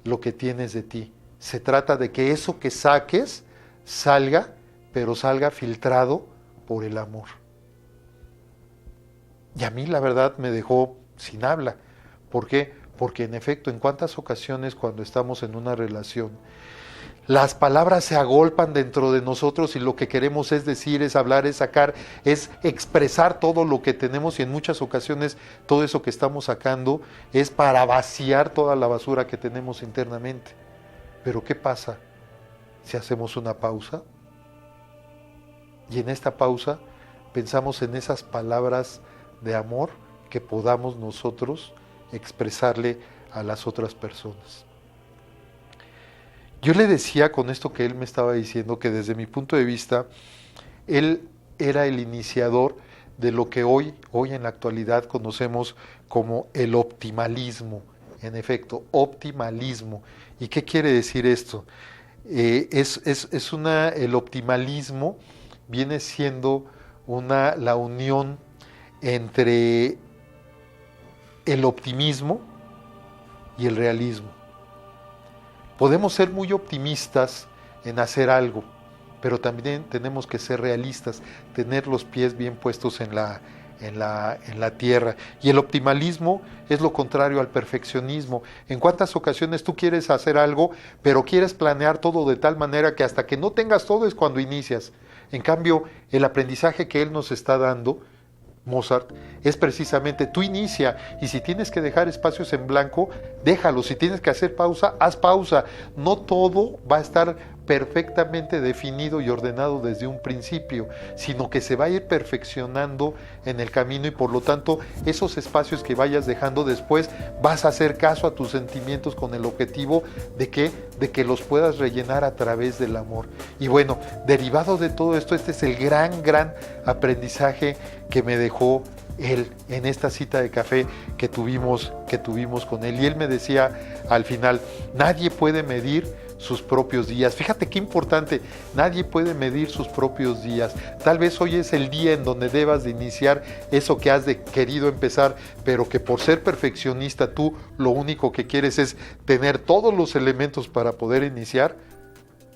lo que tienes de ti. Se trata de que eso que saques salga, pero salga filtrado por el amor. Y a mí la verdad me dejó sin habla. ¿Por qué? Porque en efecto, en cuántas ocasiones cuando estamos en una relación, las palabras se agolpan dentro de nosotros y lo que queremos es decir, es hablar, es sacar, es expresar todo lo que tenemos y en muchas ocasiones todo eso que estamos sacando es para vaciar toda la basura que tenemos internamente. Pero ¿qué pasa si hacemos una pausa? Y en esta pausa pensamos en esas palabras de amor que podamos nosotros expresarle a las otras personas. Yo le decía con esto que él me estaba diciendo que desde mi punto de vista, él era el iniciador de lo que hoy en la actualidad conocemos como el optimalismo. en efecto, optimalismo. ¿Y qué quiere decir esto? El optimalismo viene siendo la unión entre el optimismo y el realismo. Podemos ser muy optimistas en hacer algo, pero también tenemos que ser realistas, tener los pies bien puestos en la tierra. Y el optimalismo es lo contrario al perfeccionismo. ¿En cuántas ocasiones tú quieres hacer algo, pero quieres planear todo de tal manera que hasta que no tengas todo es cuando inicias? En cambio, el aprendizaje que él nos está dando, Mozart, es precisamente tú inicia, y si tienes que dejar espacios en blanco, déjalos. Si tienes que hacer pausa, haz pausa. No todo va a estar perfectamente definido y ordenado desde un principio, sino que se va a ir perfeccionando en el camino, y por lo tanto esos espacios que vayas dejando después vas a hacer caso a tus sentimientos con el objetivo de que los puedas rellenar a través del amor. Y bueno, derivado de todo esto, este es el gran aprendizaje que me dejó él en esta cita de café que tuvimos con él. Y él me decía al final: nadie puede medir sus propios días. Fíjate qué importante, nadie puede medir sus propios días. Tal vez hoy es el día en donde debas de iniciar eso que has querido empezar, pero que por ser perfeccionista tú lo único que quieres es tener todos los elementos para poder iniciar.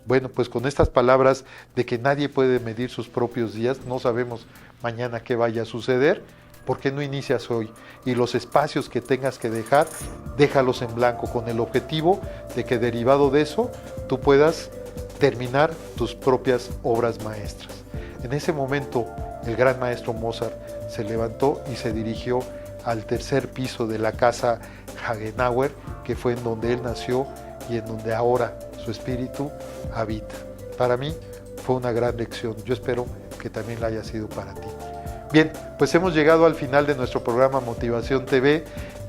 Bueno, pues con estas palabras de que nadie puede medir sus propios días, no sabemos mañana qué vaya a suceder. ¿Por qué no inicias hoy? Y los espacios que tengas que dejar, déjalos en blanco, con el objetivo de que derivado de eso tú puedas terminar tus propias obras maestras. En ese momento el gran maestro Mozart se levantó y se dirigió al tercer piso de la casa Hagenauer, que fue en donde él nació y en donde ahora su espíritu habita. Para mí fue una gran lección. Yo espero que también la haya sido para ti. Bien, pues hemos llegado al final de nuestro programa Motivación TV.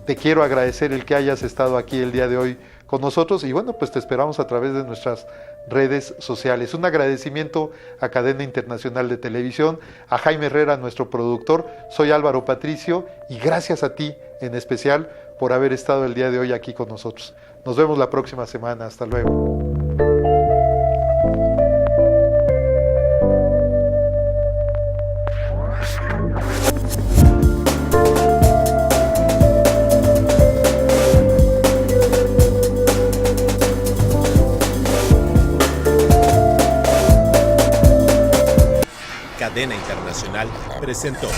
Te quiero agradecer el que hayas estado aquí el día de hoy con nosotros, y bueno, pues te esperamos a través de nuestras redes sociales. Un agradecimiento a Cadena Internacional de Televisión, a Jaime Herrera, nuestro productor. Soy Álvaro Patricio, y gracias a ti en especial por haber estado el día de hoy aquí con nosotros. Nos vemos la próxima semana. Hasta luego. Cadena Internacional presentó